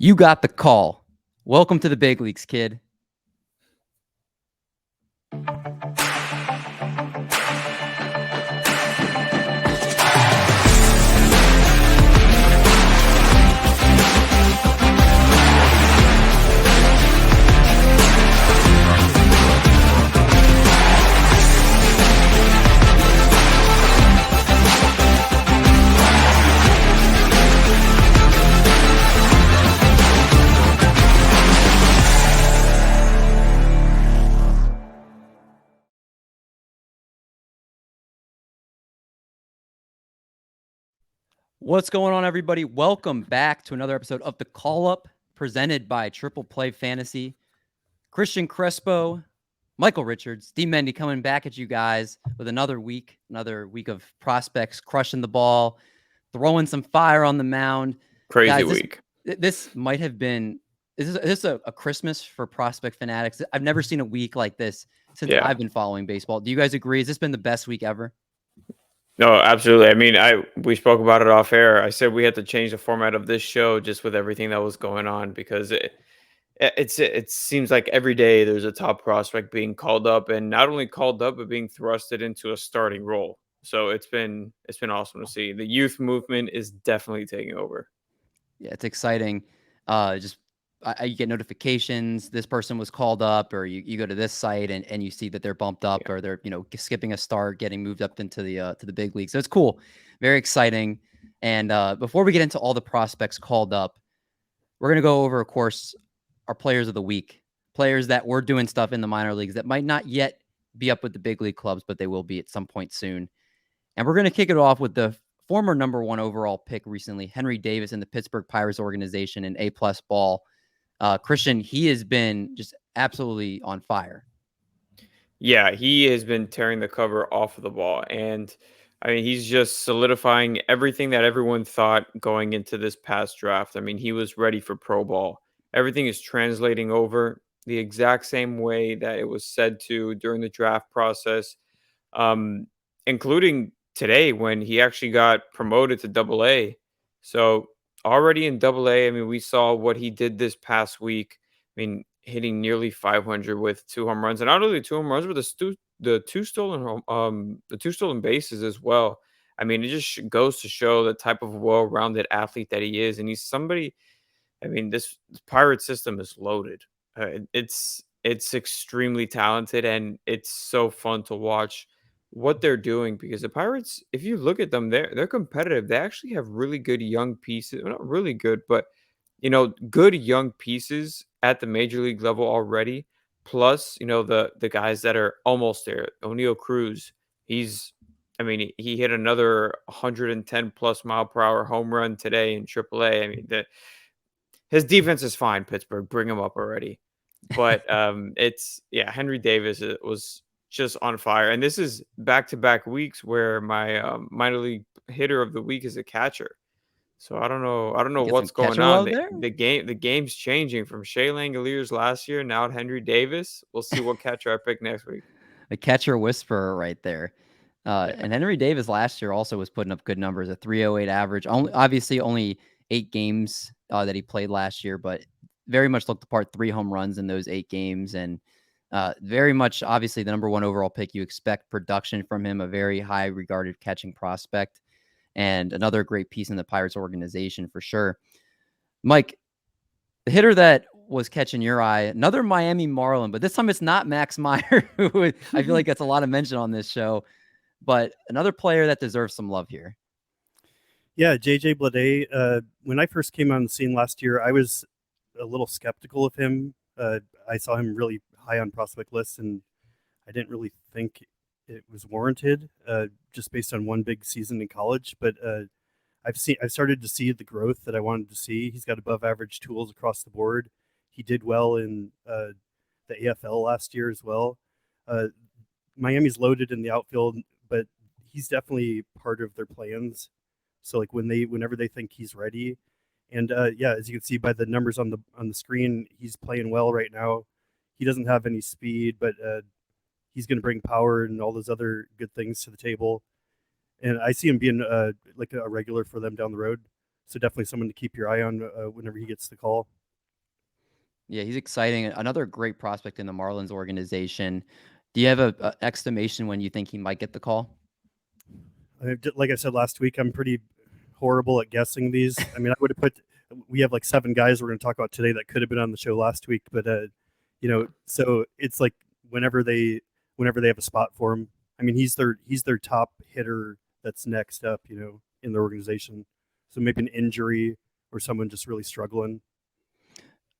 You got the call. Welcome to the big leagues, kid. What's going on, everybody? Welcome back to another episode of The Call Up, presented by Triple Play Fantasy. Cristian Crespo, Michael Richards, D. Mendy coming back at you guys with another week of prospects crushing the ball, throwing some fire on the mound. Crazy guys, week. This might have been is this a Christmas for prospect fanatics? I've never seen a week like this since I've been following baseball. Do you guys agree? Has this been the best week ever? No, absolutely. I mean, we spoke about it off air. I said we had to change the format of this show just with everything that was going on because it seems like every day there's a top prospect being called up, and not only called up but being thrusted into a starting role. So it's been awesome to see. The youth movement is definitely taking over. Yeah, it's exciting. You get notifications, this person was called up, or you go to this site and you see that they're bumped up or they're, skipping a start, getting moved up into the big league. So it's cool. Very exciting. And before we get into all the prospects called up, we're going to go over, of course, our players of the week, players that were doing stuff in the minor leagues that might not yet be up with the big league clubs, but they will be at some point soon. And we're going to kick it off with the former number 1 overall pick recently, Henry Davis in the Pittsburgh Pirates organization in A+ ball. Cristian, he has been just absolutely on fire. Yeah, he has been tearing the cover off of the ball. And I mean, he's just solidifying everything that everyone thought going into this past draft. I mean, he was ready for pro ball. Everything is translating over the exact same way that it was said to during the draft process, including today when he actually got promoted to AA. So already in AA, I mean, we saw what he did this past week. I mean, hitting nearly 500 with 2 home runs, and not only 2 home runs, but the two stolen bases as well. I mean, it just goes to show the type of well-rounded athlete that he is, and he's somebody. I mean, this Pirate system is loaded. It's extremely talented, and it's so fun to watch what they're doing because the Pirates, if you look at them, they're competitive. They actually have really good young pieces. Well, not really good, but good young pieces at the major league level already. Plus, the guys that are almost there. O'Neal Cruz, he hit another 110 plus mile per hour home run today in AAA. I mean, his defense is fine. Pittsburgh, bring him up already. But Henry Davis was just on fire, and this is back-to-back weeks where my minor league hitter of the week is a catcher. So I don't know what's going on. The game's changing from Shea Langoliers last year now to Henry Davis. We'll see what catcher I pick next week. A catcher whisperer right there. And Henry Davis last year also was putting up good numbers, a 308 average. Only 8 games that he played last year, but very much looked the part. 3 home runs in those 8 games, and very much obviously the number 1 overall pick. You expect production from him, a very high regarded catching prospect, and another great piece in the Pirates organization for sure. Mike, the hitter that was catching your eye, another Miami Marlin, but this time it's not Max Meyer, who I feel like gets a lot of mention on this show, but another player that deserves some love here. Yeah, JJ Bleday. When I first came on the scene last year, I was a little skeptical of him. I saw him really high on prospect lists, and I didn't really think it was warranted, just based on one big season in college. But I've started to see the growth that I wanted to see. He's got above average tools across the board. He did well in the AFL last year as well. Miami's loaded in the outfield, but he's definitely part of their plans. So like whenever they think he's ready, and as you can see by the numbers on the screen, he's playing well right now. He doesn't have any speed, but he's going to bring power and all those other good things to the table. And I see him being like a regular for them down the road. So definitely someone to keep your eye on whenever he gets the call. Yeah, he's exciting. Another great prospect in the Marlins organization. Do you have an estimation when you think he might get the call? Like I said last week, I'm pretty horrible at guessing these. I mean, I would have we have like 7 guys we're going to talk about today that could have been on the show last week, but so it's like whenever they have a spot for him. I mean, he's their top hitter that's next up, in the organization. So maybe an injury or someone just really struggling.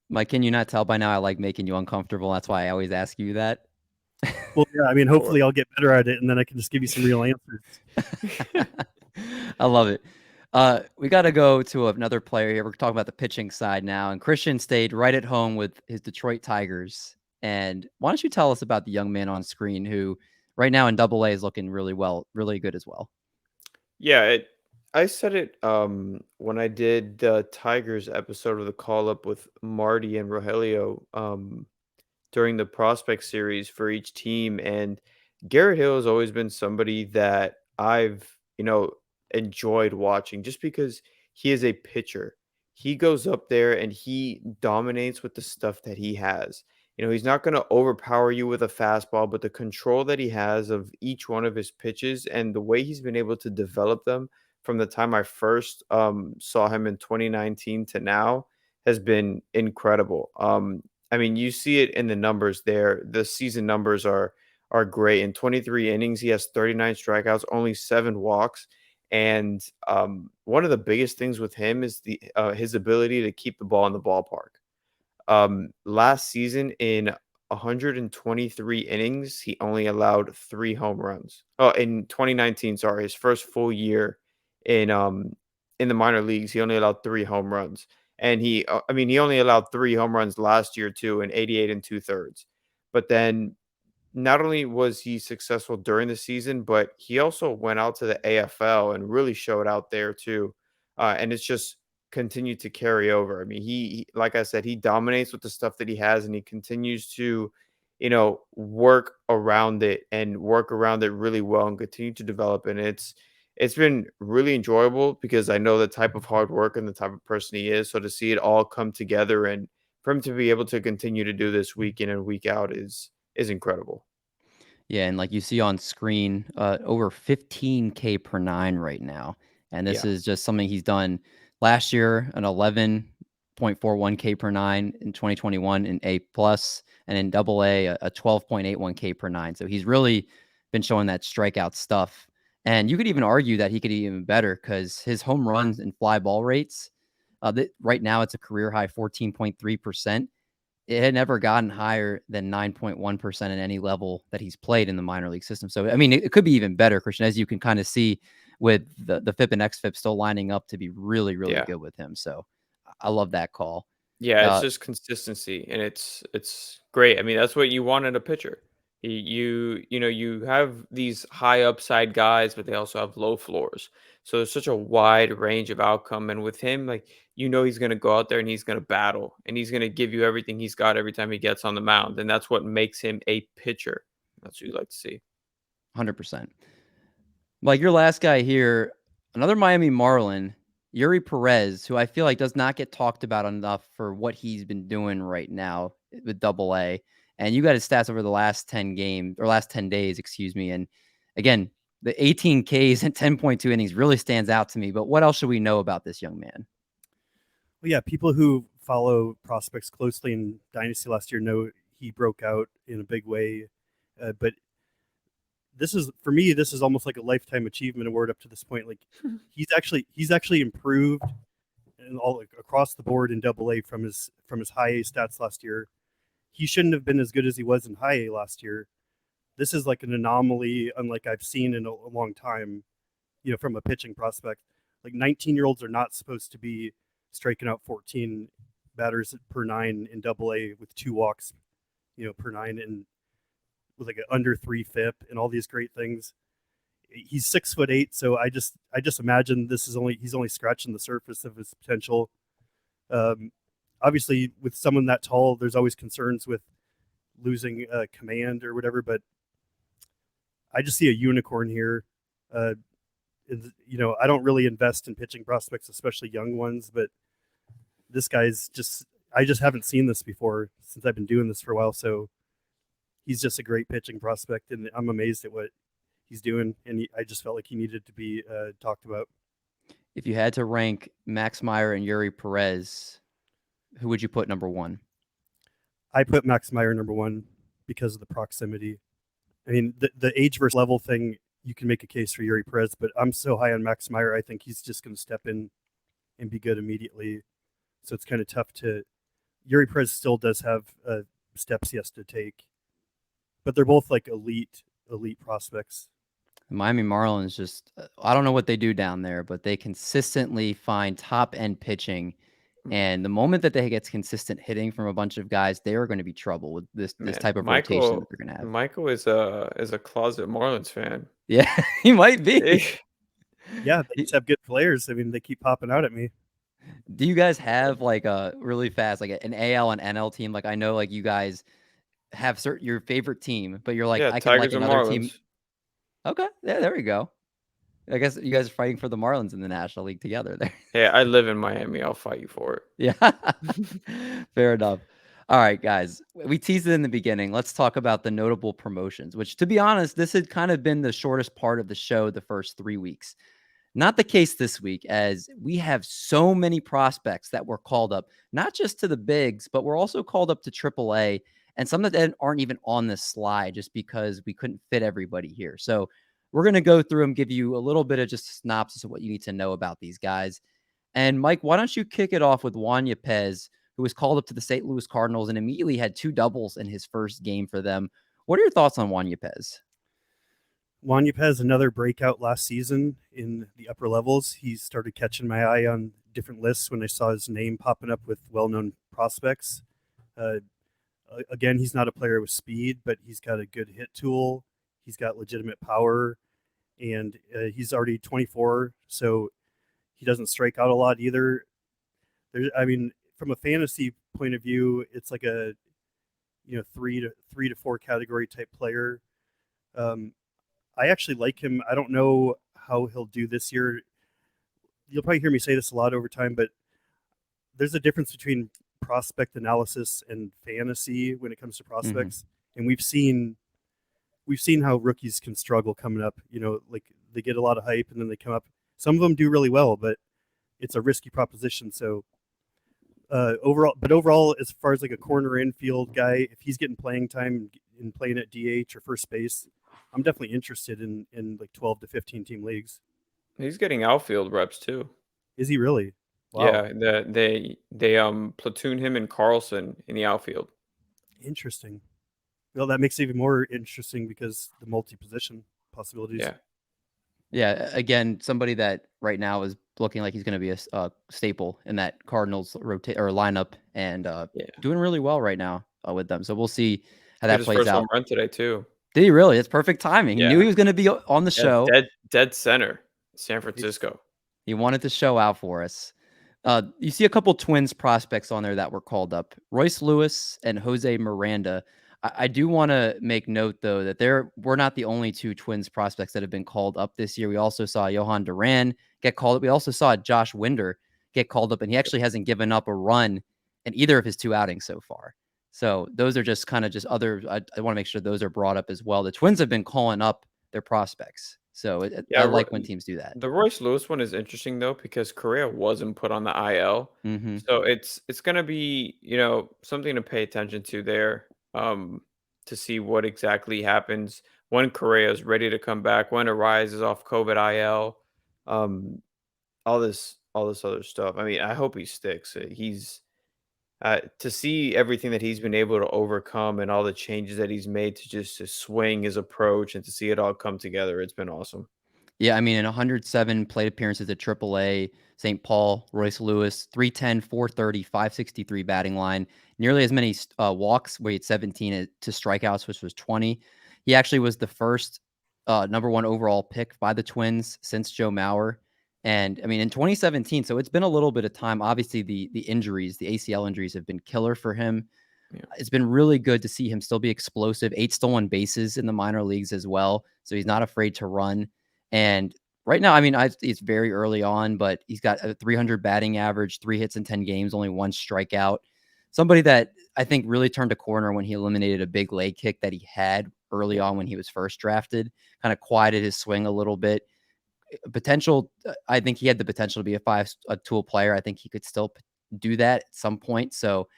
Mike, can you not tell by now I like making you uncomfortable? That's why I always ask you that. Well, yeah, I mean, hopefully I'll get better at it, and then I can just give you some real answers. I love it. We got to go to another player here. We're talking about the pitching side now. And Cristian stayed right at home with his Detroit Tigers. And why don't you tell us about the young man on screen who right now in Double A is looking really good as well? Yeah, I said it when I did the Tigers episode of the call up with Marty and Rogelio during the prospect series for each team. And Garrett Hill has always been somebody that I've, enjoyed watching just because he is a pitcher. He goes up there and he dominates with the stuff that he has. He's not going to overpower you with a fastball, but the control that he has of each one of his pitches and the way he's been able to develop them from the time I first saw him in 2019 to now has been incredible. I mean, you see it in the numbers there. The season numbers are great. In 23 innings, he has 39 strikeouts, only 7 walks. And one of the biggest things with him is his ability to keep the ball in the ballpark. Last season in 123 innings, he only allowed 3 home runs. Oh, in 2019, sorry, his first full year in the minor leagues, he only allowed 3 home runs. And he only allowed 3 home runs last year too, in 88 and 2/3. But then not only was he successful during the season, but he also went out to the AFL and really showed out there too. And it's just continued to carry over. I mean, like I said, he dominates with the stuff that he has, and he continues to, work around it really well and continue to develop. And it's been really enjoyable because I know the type of hard work and the type of person he is. So to see it all come together and for him to be able to continue to do this week in and week out is incredible. Yeah, and like you see on screen, over 15K per 9 right now. And this is just something he's done last year, an 11.41K per 9 in 2021 in A+, and in Double A, a 12.81K per 9. So he's really been showing that strikeout stuff. And you could even argue that he could be even better because his home runs and fly ball rates, right now it's a career high 14.3%. It had never gotten higher than 9.1% at any level that he's played in the minor league system. So, I mean, it could be even better, Cristian, as you can kind of see with the FIP and XFIP still lining up to be really, really good with him. So I love that call. Yeah, it's just consistency, and it's great. I mean, that's what you want in a pitcher. You have these high upside guys, but they also have low floors. So there's such a wide range of outcome. And with him, like, he's going to go out there and he's going to battle and he's going to give you everything he's got every time he gets on the mound. And that's what makes him a pitcher. That's what you like to see. 100%. Like your last guy here, another Miami Marlin, Eury Perez, who I feel like does not get talked about enough for what he's been doing right now with Double A. And you got his stats over the last 10 days, excuse me. And again, the 18 Ks and 10.2 innings really stands out to me. But what else should we know about this young man? Well, yeah, people who follow prospects closely in Dynasty last year know he broke out in a big way. But this is almost like a lifetime achievement award up to this point. Like he's actually improved and all across the board in Double A from his high A stats last year. He shouldn't have been as good as he was in high A last year. This is like an anomaly unlike I've seen in a long time, from a pitching prospect. Like 19-year-olds are not supposed to be striking out 14 batters per 9 in Double A with 2 walks, per 9, and with like an under 3 FIP and all these great things. He's 6'8", so I just imagine he's only scratching the surface of his potential. Obviously, with someone that tall, there's always concerns with losing command or whatever, but I just see a unicorn here. you know, I don't really invest in pitching prospects, especially young ones, but this guy's I just haven't seen this before since I've been doing this for a while. So he's just a great pitching prospect, and I'm amazed at what he's doing. And I just felt like he needed to be talked about. If you had to rank Max Meyer and Eury Perez, who would you put number one? I put Max Meyer number one because of the proximity. I mean, the age versus level thing, you can make a case for Eury Perez, but I'm so high on Max Meyer, I think he's just going to step in and be good immediately. So it's kind of tough to. Eury Perez still does have steps he has to take, but they're both like elite prospects. The Miami Marlins just, I don't know what they do down there, but they consistently find top end pitching. And the moment that they get consistent hitting from a bunch of guys, they are going to be trouble with this type of rotation that they're going to have. Michael is a closet Marlins fan. Yeah, he might be. Yeah, they just have good players. I mean, they keep popping out at me. Do you guys have like a really fast, like an AL and NL team? Like I know like you guys have your favorite team, but you're like, yeah, I can like Tigers and another Marlins. team. Okay, yeah, there we go. I guess you guys are fighting for the Marlins in the National League together there. Yeah, I live in Miami. I'll fight you for it. Yeah, fair enough. All right, guys, we teased it in the beginning. Let's talk about the notable promotions, which, to be honest, this had kind of been the shortest part of the show the first 3 weeks. Not the case this week, as we have so many prospects that were called up, not just to the bigs, but we're also called up to AAA, and some that aren't even on this slide just because we couldn't fit everybody here. So we're going to go through and give you a little bit of just a synopsis of what you need to know about these guys. And Mike, why don't you kick it off with Juan Yepez, who was called up to the St. Louis Cardinals and immediately had 2 doubles in his first game for them. What are your thoughts on Juan Yepez? Juan Yepez, another breakout last season in the upper levels. He started catching my eye on different lists when I saw his name popping up with well-known prospects. Again, he's not a player with speed, but he's got a good hit tool. He's got legitimate power, and he's already 24, so he doesn't strike out a lot either. I mean, from a fantasy point of view, it's like a 3 to 4 category type player. I actually like him. I don't know how he'll do this year. You'll probably hear me say this a lot over time, but there's a difference between prospect analysis and fantasy when it comes to prospects. And we've seen how rookies can struggle coming up. Like they get a lot of hype and then they come up. Some of them do really well, but it's a risky proposition. So overall, as far as like a corner infield guy, if he's getting playing time and playing at DH or first base, I'm definitely interested in like 12 to 15 team leagues. He's getting outfield reps too. Is he really? Wow. Yeah, they platoon him and Carlson in the outfield. Interesting. Well, that makes it even more interesting because the multi-position possibilities. Yeah. Again, somebody that right now is looking like he's going to be a staple in that Cardinals lineup and doing really well right now with them. So we'll see how that plays out. Home run today too. Did he really? It's perfect timing. Yeah. He knew he was going to be on the show. Dead center, San Francisco. He wanted to show out for us. You see a couple Twins prospects on there that were called up. Royce Lewis and Jose Miranda. I do want to make note, though, that we're not the only 2 Twins prospects that have been called up this year. We also saw Johan Duran get called up. We also saw Josh Winder get called up, and he actually hasn't given up a run in either of his 2 outings so far. So those are just kind of just other. I want to make sure those are brought up as well. The Twins have been calling up their prospects. So I like when teams do that. The Royce Lewis one is interesting, though, because Correa wasn't put on the IL. So it's going to be, something to pay attention to there. To see what exactly happens when Correa is ready to come back, when Arias is off COVID IL, all this other stuff. I mean, I hope he sticks. He's to see everything that he's been able to overcome and all the changes that he's made to swing his approach and to see it all come together. It's been awesome. Yeah, I mean, in 107 plate appearances at AAA, St. Paul, Royce Lewis, 310, 430, 563 batting line, nearly as many walks, weight 17 to strikeouts, which was 20. He actually was the first number 1 overall pick by the Twins since Joe Mauer. And I mean, in 2017, so it's been a little bit of time. Obviously, the injuries, the ACL injuries have been killer for him. Yeah. It's been really good to see him still be explosive. 8 stolen bases in the minor leagues as well. So he's not afraid to run. And Right now, I mean, it's very early on, but he's got a 300 batting average, 3 hits in 10 games, only 1 strikeout. Somebody that I think really turned a corner when he eliminated a big leg kick that he had early on when he was first drafted, kind of quieted his swing a little bit. Potential, I think he had the potential to be a tool player. I think he could still do that at some point. So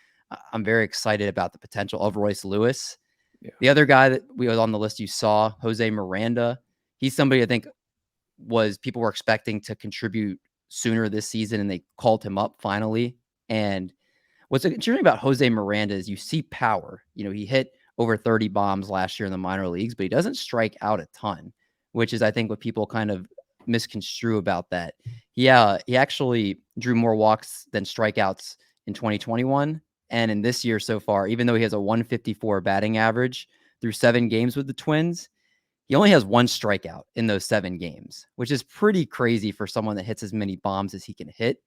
I'm very excited about the potential of Royce Lewis. Yeah. The other guy that we was on the list you saw, Jose Miranda. He's somebody I think people were expecting to contribute sooner this season, and they called him up finally. And what's interesting about Jose Miranda is you see power. He hit over 30 bombs last year in the minor leagues, but he doesn't strike out a ton, which is, I think, what people kind of misconstrue about that. He actually drew more walks than strikeouts in 2021. And in this year so far, even though he has a 154 batting average through 7 games with the Twins, he only has 1 strikeout in those 7 games, which is pretty crazy for someone that hits as many bombs as he can hit.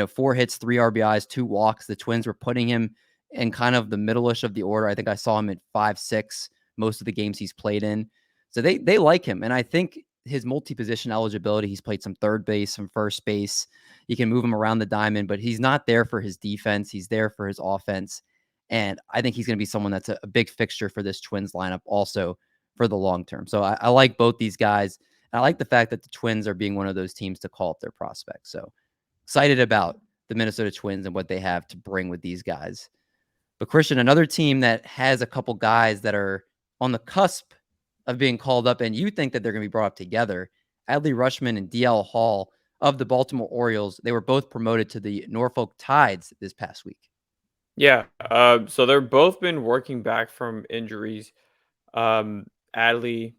4 hits, 3 RBIs, 2 walks. The Twins were putting him in kind of the middle-ish of the order. I think I saw him at 5-6 most of the games he's played in. So they like him. And I think his multi-position eligibility, he's played some third base, some first base. You can move him around the diamond, but he's not there for his defense. He's there for his offense. And I think he's going to be someone that's a big fixture for this Twins lineup also for the long term. So I like both these guys. I like the fact that the Twins are being one of those teams to call up their prospects. So excited about the Minnesota Twins and what they have to bring with these guys. But Cristian, another team that has a couple guys that are on the cusp of being called up, and you think that they're going to be brought up together, Adley Rutschman and DL Hall of the Baltimore Orioles. They were both promoted to the Norfolk Tides this past week. Yeah. So they're both been working back from injuries. Adley,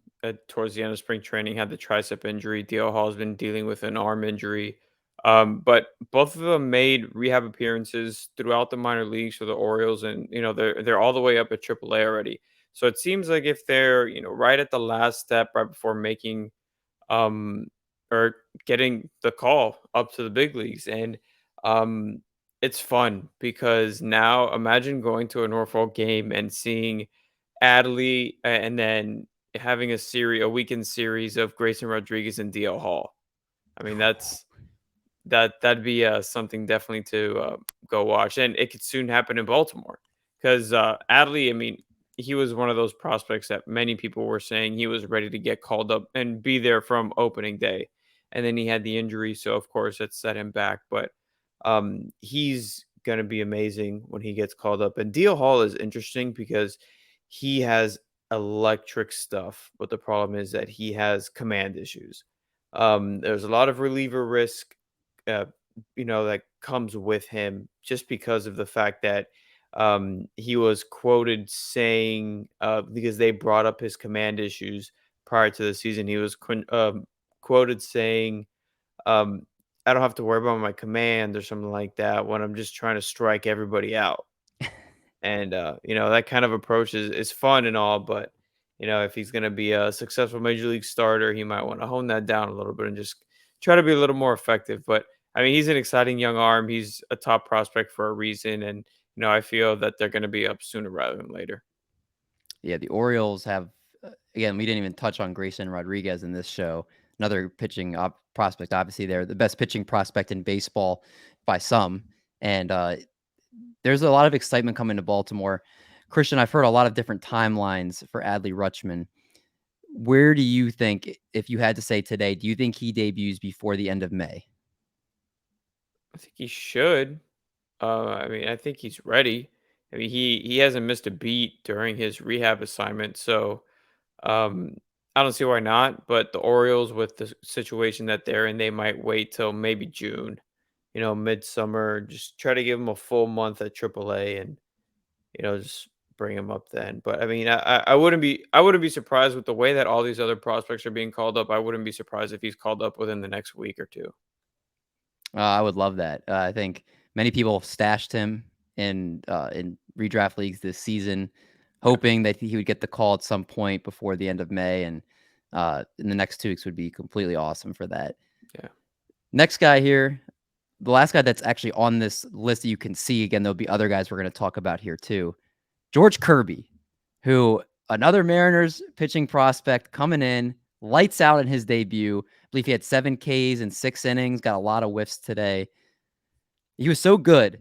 towards the end of spring training, had the tricep injury. DL Hall has been dealing with an arm injury. But both of them made rehab appearances throughout the minor leagues for the Orioles, and they're all the way up at AAA already. So it seems like if they're right at the last step, right before making or getting the call up to the big leagues, and it's fun because now imagine going to a Norfolk game and seeing Adley and then having a weekend series of Grayson Rodriguez and DL Hall. I mean, that'd be something definitely to go watch, and it could soon happen in Baltimore because Adley, I mean, he was one of those prospects that many people were saying he was ready to get called up and be there from opening day, and then he had the injury, so of course it set him back. But he's gonna be amazing when he gets called up. And DL Hall is interesting because he has electric stuff, but the problem is that he has command issues. There's a lot of reliever risk uh, that comes with him just because of the fact that he was quoted saying, because they brought up his command issues prior to the season, he was quoted saying, I don't have to worry about my command or something like that when I'm just trying to strike everybody out. And, that kind of approach is fun and all, but, if he's going to be a successful major league starter, he might want to hone that down a little bit and just try to be a little more effective. But I mean, he's an exciting young arm. He's a top prospect for a reason. And, I feel that they're going to be up sooner rather than later. Yeah, the Orioles have, again, we didn't even touch on Grayson Rodriguez in this show. Another pitching prospect, obviously, they're the best pitching prospect in baseball by some. And there's a lot of excitement coming to Baltimore. Cristian, I've heard a lot of different timelines for Adley Rutschman. Where do you think, if you had to say today, do you think he debuts before the end of May? I think he should. I mean, I think he's ready. I mean, he hasn't missed a beat during his rehab assignment, so I don't see why not. But the Orioles, with the situation that they're in, they might wait till maybe June, midsummer. Just try to give him a full month at AAA, and just bring him up then. But I mean, I wouldn't be surprised with the way that all these other prospects are being called up. I wouldn't be surprised if he's called up within the next week or two. I would love that. I think many people stashed him in redraft leagues this season, hoping that he would get the call at some point before the end of May, and in the next 2 weeks would be completely awesome for that. Yeah. Next guy here, the last guy that's actually on this list that you can see, again, there'll be other guys we're going to talk about here too. George Kirby, who another Mariners pitching prospect coming in, lights out in his debut. I believe he had 7 Ks in 6 innings, got a lot of whiffs today. He was so good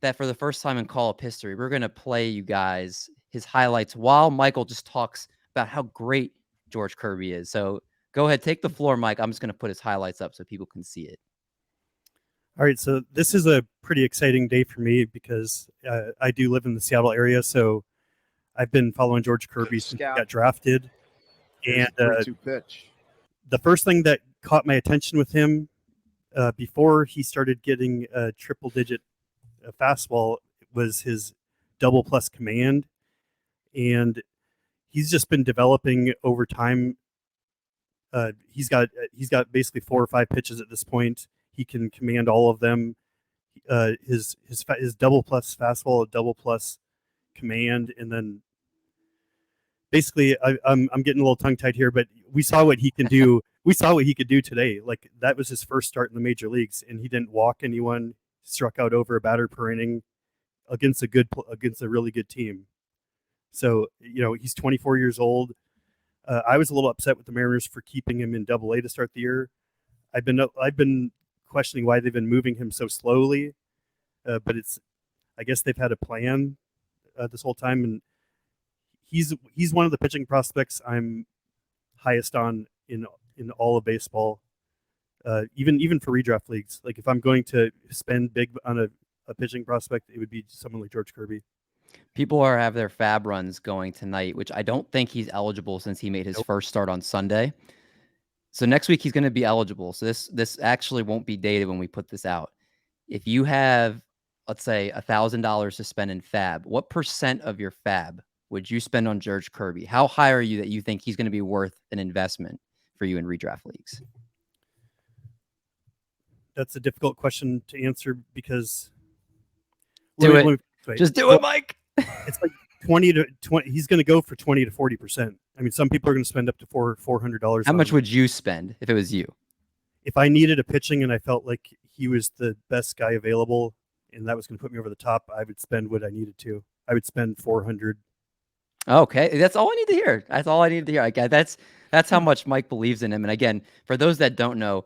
that for the first time in call-up history, we're going to play you guys his highlights while Michael just talks about how great George Kirby is. So go ahead, take the floor, Mike. I'm just going to put his highlights up so people can see it. All right, so this is a pretty exciting day for me because I do live in the Seattle area, so I've been following George Kirby since he got drafted. And pitch. The first thing that caught my attention with him before he started getting a triple-digit fastball was his double plus command, and he's just been developing over time. He's got basically 4 or 5 pitches at this point. He can command all of them. His double plus fastball, double plus command, and then basically I'm getting a little tongue tied here, but we saw what he can do. We saw what he could do today. Like, that was his first start in the major leagues, and he didn't walk anyone. Struck out over a batter per inning against a really good team. So, he's 24 years old. I was a little upset with the Mariners for keeping him in Double A to start the year. I've been questioning why they've been moving him so slowly, but I guess they've had a plan this whole time, and he's one of the pitching prospects I'm highest on in all of baseball. Even for redraft leagues, like if I'm going to spend big on a pitching prospect, it would be someone like George Kirby. People have their fab runs going tonight, which I don't think he's eligible since he made his first start on Sunday. So next week he's going to be eligible. So this actually won't be dated when we put this out. If you have, let's say, $1,000 to spend in fab, what % of your fab would you spend on George Kirby? How high are you that you think he's going to be worth an investment for you in redraft leagues? That's a difficult question to answer because Just do it, Mike. It's like 20 to 20. He's going to go for 20 to 40%. I mean, some people are going to spend up to $400. How much would you spend if it was you? If I needed a pitching and I felt like he was the best guy available and that was going to put me over the top, I would spend what I needed to. I would spend $400. Okay, that's all I need to hear. That's all I need to hear. Okay, that's how much Mike believes in him. And again, for those that don't know,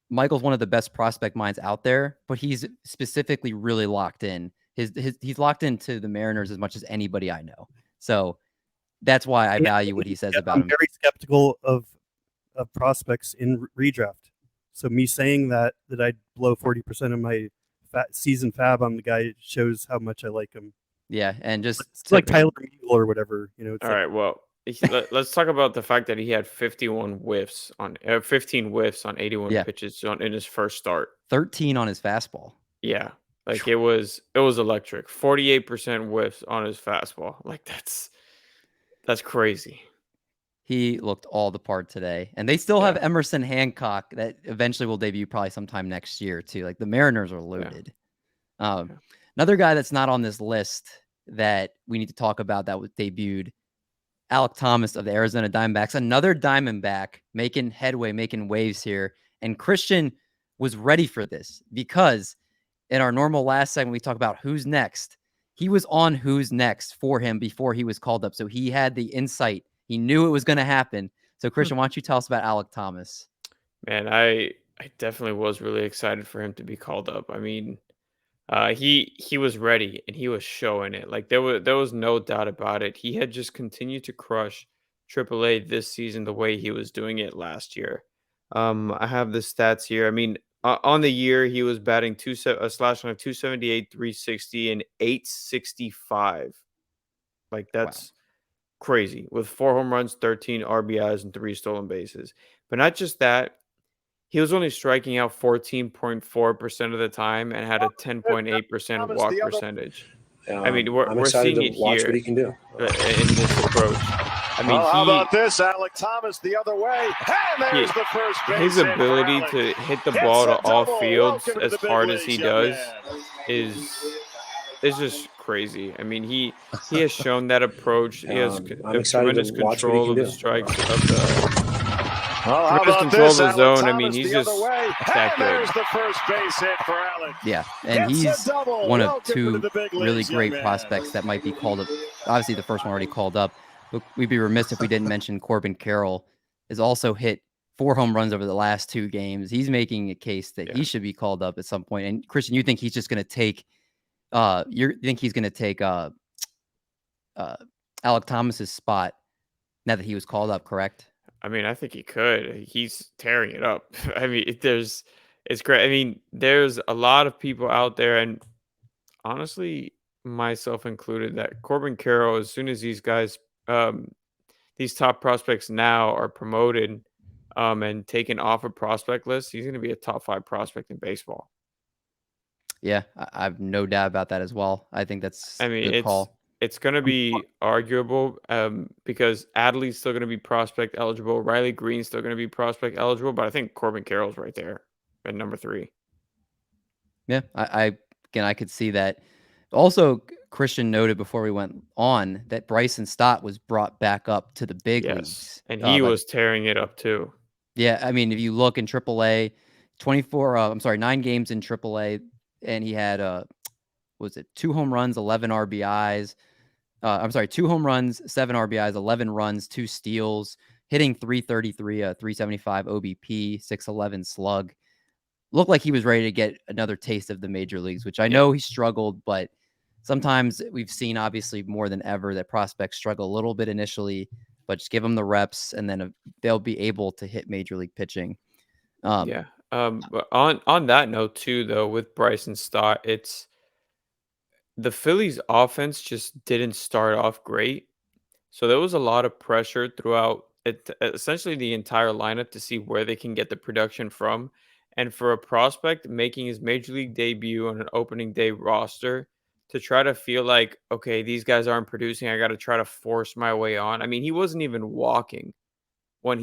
Michael's one of the best prospect minds out there, but he's specifically really locked in. He's locked into the Mariners as much as anybody I know. So that's why I value what he says about him. I'm very skeptical of prospects in redraft. So me saying that I'd blow 40% of my season fab on the guy shows how much I like him. Yeah, and just it's like Tyler Meagle or whatever, All right, well, let's talk about the fact that he had 15 whiffs on 81 pitches in his first start. 13 on his fastball. Yeah, like it was electric. 48% whiffs on his fastball. Like that's crazy. He looked all the part today, and they still have Emerson Hancock that eventually will debut probably sometime next year too. Like the Mariners are loaded. Another guy that's not on this list that we need to talk about that was debuted, Alek Thomas of the Arizona Diamondbacks, another Diamondback making headway, making waves here. And Cristian was ready for this because in our normal last segment, we talk about who's next. He was on who's next for him before he was called up. So he had the insight. He knew it was going to happen. So Cristian, why don't you tell us about Alek Thomas? Man, I definitely was really excited for him to be called up. I mean, he was ready and he was showing it. Like there was no doubt about it. He had just continued to crush AAA this season the way he was doing it last year. I have the stats here. I mean, on the year he was batting a slash line of 278, 360, and 865. Like that's crazy. With 4 home runs, 13 RBIs, and 3 stolen bases. But not just that. He was only striking out 14.4% of the time and had a 10.8% walk percentage. I mean, we're seeing it here what he can do in this approach. I mean, how about this? Alek Thomas the other way. And there's the first base his ability to hit the ball to all fields as hard as he does is just crazy. I mean, he has shown that approach. He has tremendous control of the strikes of the. Tremendous control of the zone. I mean, he's just that good. The first base hit for Alek. Yeah, and he's one of 2 really great prospects that might be called up. Obviously, the first one already called up. But we'd be remiss if we didn't mention Corbin Carroll has also hit 4 home runs over the last 2 games. He's making a case that he should be called up at some point. And Cristian, you think he's just going to take you think he's going to take Alek Thomas's spot now that he was called up, correct? I mean, I think he could. He's tearing it up. I mean, it's great. I mean, there's a lot of people out there, and honestly, myself included, that Corbin Carroll, as soon as these guys, these top prospects now are promoted and taken off a prospect list, he's going to be a top 5 prospect in baseball. Yeah, I have no doubt about that as well. I think that's I mean, a good call. it's going to be arguable because Adley's still going to be prospect eligible. Riley Green's still going to be prospect eligible, but I think Corbin Carroll's right there at number 3. Yeah, I could see that. Also, Cristian noted before we went on that Bryson Stott was brought back up to the big leagues. And he was tearing it up too. Yeah, I mean, if you look in AAA, 9 games in AAA, and he had was it 2 home runs, 11 RBIs. 2 home runs, 7 RBIs, 11 runs, 2 steals, hitting .333, 375 OBP, 611 slug. Looked like he was ready to get another taste of the major leagues, which I know he struggled, but sometimes we've seen, obviously more than ever, that prospects struggle a little bit initially, but just give them the reps and then they'll be able to hit major league pitching. But on that note too, though, with Bryson Stott, it's the Phillies offense just didn't start off great. So there was a lot of pressure throughout essentially the entire lineup to see where they can get the production from. And for a prospect making his major league debut on an opening day roster to try to feel like, okay, these guys aren't producing, I got to try to force my way on. I mean, he wasn't even walking when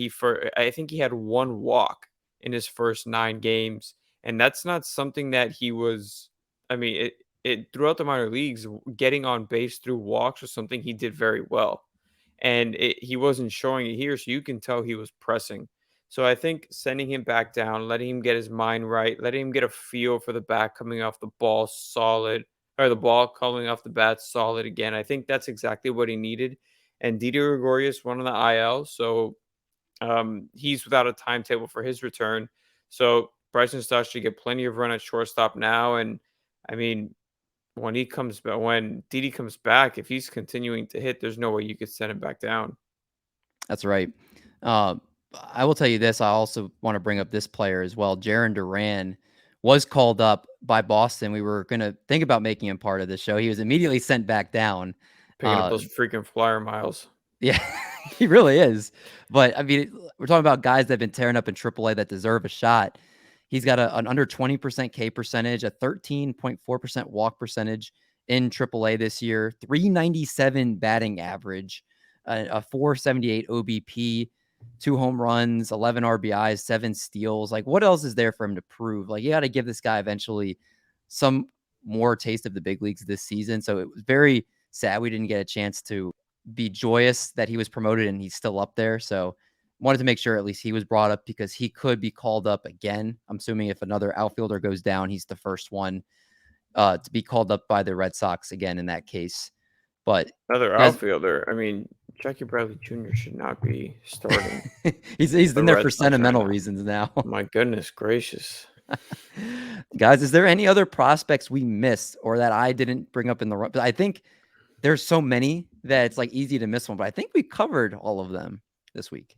I think he had 1 walk in his first 9 games. And that's not something that he was, I mean, it throughout the minor leagues, getting on base through walks was something he did very well. And he wasn't showing it here, so you can tell he was pressing. So I think sending him back down, letting him get his mind right, letting him get a feel for the bat coming off the ball solid, or the ball coming off the bat solid again. I think that's exactly what he needed. And Didi Gregorius went on the IL, so he's without a timetable for his return. So Bryson Stott should get plenty of run at shortstop now. And I mean, when Didi comes back, if he's continuing to hit, there's no way you could send him back down. That's right. I will tell you this. I also want to bring up this player as well. Jarren Duran was called up by Boston. We were going to think about making him part of the show. He was immediately sent back down. Picking up those freaking flyer miles. Yeah, he really is. But I mean, we're talking about guys that have been tearing up in AAA that deserve a shot. He's got an under 20% K percentage, a 13.4% walk percentage in AAA this year, 397 batting average, a 478 OBP, 2 home runs, 11 RBIs, 7 steals. Like, what else is there for him to prove? Like, you got to give this guy eventually some more taste of the big leagues this season. So it was very sad we didn't get a chance to be joyous that he was promoted and he's still up there. So wanted to make sure at least he was brought up because he could be called up again. I'm assuming if another outfielder goes down, he's the first one to be called up by the Red Sox again in that case. But another outfielder, I mean, Jackie Bradley Jr. should not be starting. he's in there for sentimental reasons now. My goodness gracious. Guys, is there any other prospects we missed or that I didn't bring up in the run? I think there's so many that it's like easy to miss one, but I think we covered all of them this week.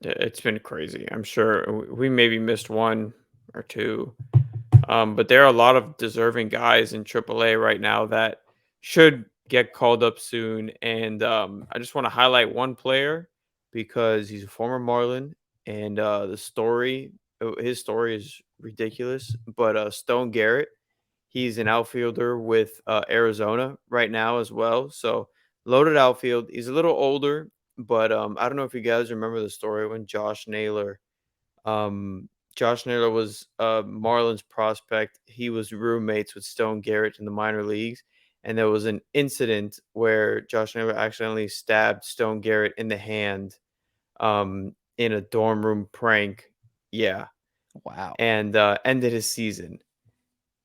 It's been crazy. I'm sure we maybe missed 1 or 2. But there are a lot of deserving guys in AAA right now that should get called up soon. And I just want to highlight one player because he's a former Marlin, and his story is ridiculous. But Stone Garrett, he's an outfielder with Arizona right now as well. So loaded outfield. He's a little older, but I don't know if you guys remember the story when Josh Naylor was a Marlins prospect. He was roommates with Stone Garrett in the minor leagues. And there was an incident where Josh Naylor accidentally stabbed Stone Garrett in the hand in a dorm room prank. Yeah. Wow. And ended his season.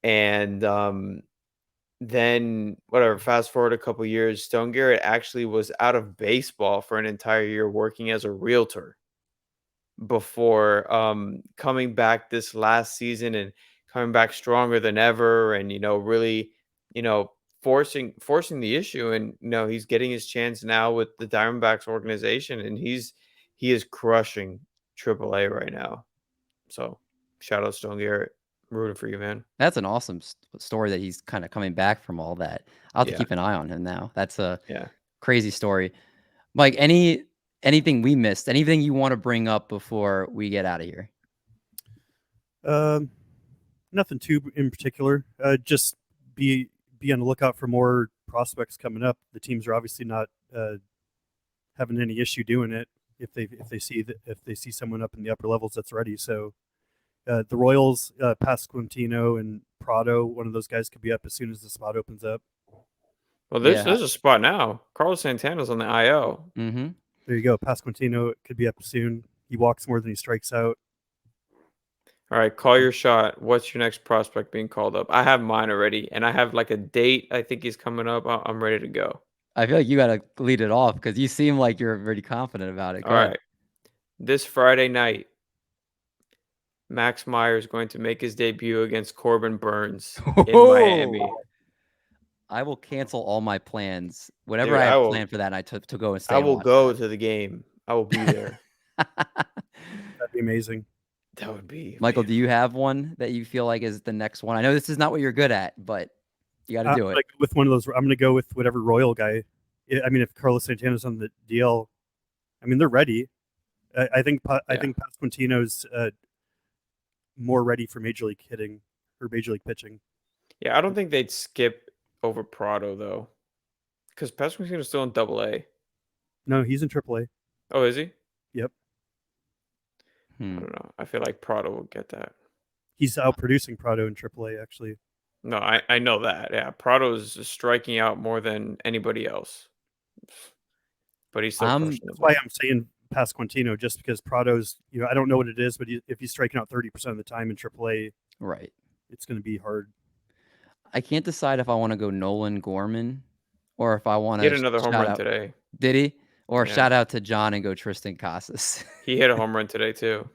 And then, fast forward a couple years, Stone Garrett actually was out of baseball for an entire year working as a realtor. before, coming back this last season and coming back stronger than ever, and really, forcing the issue, and he's getting his chance now with the Diamondbacks organization, and he is crushing AAA right now. So shout out Stone Garrett, I'm rooting for you, man. That's an awesome story that he's kind of coming back from all that. I'll have to keep an eye on him now. That's a crazy story. Mike, anything we missed? Anything you want to bring up before we get out of here? Nothing too in particular. Just be on the lookout for more prospects coming up. The teams are obviously not having any issue doing it if they see someone up in the upper levels that's ready. So the Royals, Pasquantino and Prado, one of those guys could be up as soon as the spot opens up. Well, there's a spot now. Carlos Santana's on the IL. Mm-hmm. There you go. Pasquantino could be up soon. He walks more than he strikes out. All right, call your shot. What's your next prospect being called up? I have mine already, and I have like a date. I think he's coming up. I'm ready to go. I feel like you got to lead it off because you seem like you're very confident about it. All right. This Friday night, Max Meyer is going to make his debut against Corbin Burns in Miami. I will cancel all my plans. Whatever I have planned for that night to go and stay. I will go to the game. I will be there. That'd be amazing. That would be Michael, do you have one that you feel like is the next one? I know this is not what you're good at, but you got to do it. Like with one of those, I'm going to go with whatever Royal guy. I mean, if Carlos Santana's on the DL, I mean, they're ready. I think Pasquantino's more ready for Major League hitting or Major League pitching. Yeah, I don't think they'd skip over Prado though, because Pasquantino's still in AA. No, he's in AAA. Oh, is he? Yep. I don't know. I feel like Prado will get that. He's outproducing Prado in AAA, actually. No, I know that. Yeah, Prado's striking out more than anybody else. But he's still crushing. That's why I'm saying Pasquantino, just because Prado's, I don't know what it is, but if he's striking out 30% of the time in AAA, right, it's going to be hard. I can't decide if I want to go Nolan Gorman or if I want to hit another home run today. Did he? Or shout out to John and go Tristan Casas. He hit a home run today too.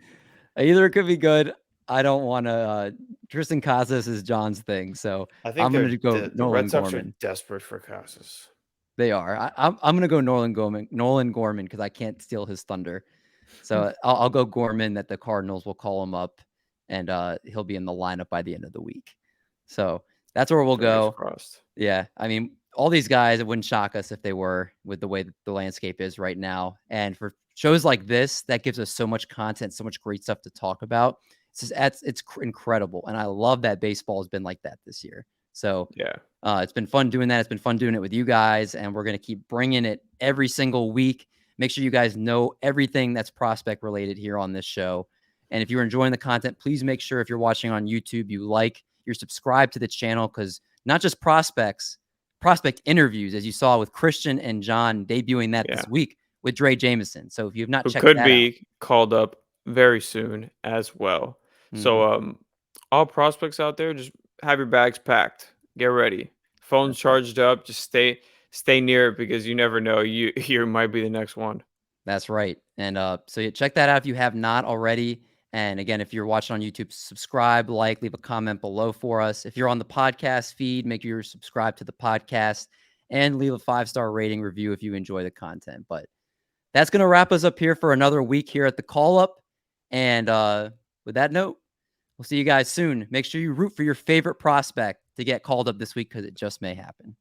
Either could be good. I don't want to. Tristan Casas is John's thing, so I think I'm going to go the Nolan Red Sox Gorman. are desperate for Casas. They are. I'm going to go Nolan Gorman because I can't steal his thunder. So I'll go Gorman that the Cardinals will call him up, and he'll be in the lineup by the end of the week. So that's where we'll go. Crossed. Yeah, I mean, all these guys, it wouldn't shock us if they were with the way that the landscape is right now. And for shows like this, that gives us so much content, so much great stuff to talk about. It's incredible. And I love that baseball has been like that this year. So yeah, it's been fun doing that. It's been fun doing it with you guys. And we're going to keep bringing it every single week. Make sure you guys know everything that's prospect related here on this show. And if you're enjoying the content, please make sure if you're watching on YouTube, you're subscribed to the channel, because not just prospect interviews, as you saw with Cristian and John debuting that this week with Dre Jameson. So if you have not checked that out, could be called up very soon as well. Mm-hmm. So all prospects out there, just have your bags packed. Get ready. Phones charged up. Just stay near it, because you never know. You might be the next one. That's right. And so check that out if you have not already. And again, if you're watching on YouTube, subscribe, leave a comment below for us. If you're on the podcast feed, make sure you're subscribed to the podcast and leave a 5-star rating review if you enjoy the content. But that's going to wrap us up here for another week here at the Call Up. And with that note, we'll see you guys soon. Make sure you root for your favorite prospect to get called up this week, because it just may happen.